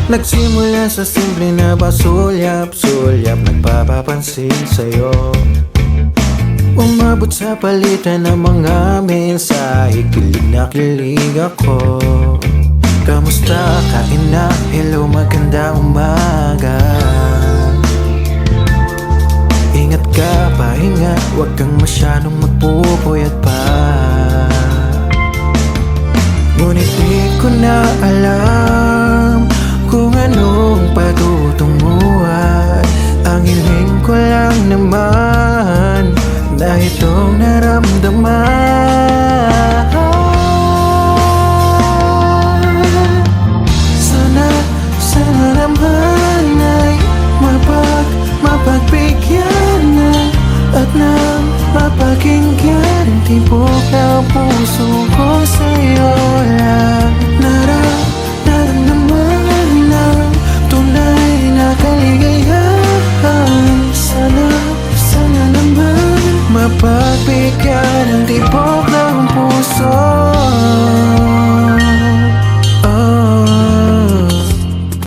Nagsimula sa simple na pasulyap-sulyap, nagpapapansin sa'yo. Umabot sa palitan ng mga mensahe, kilig na kilig ako. Kamusta? Kain na? Hello, maganda umaga. Ingat ka, pahinga, huwag kang masyadong magpupuyat pa. Ngunit di ko na alam kung anong patutunguhan. Ang hiling ko lang naman na itong naramdaman. Sana naman ay mapagbigyan na at nang mapakinggan ang tibok ng puso ko sa'yo lang. Nararamdaman ng tunay na kaligayahan. Sana naman mapagbigyan ang tibok ng puso.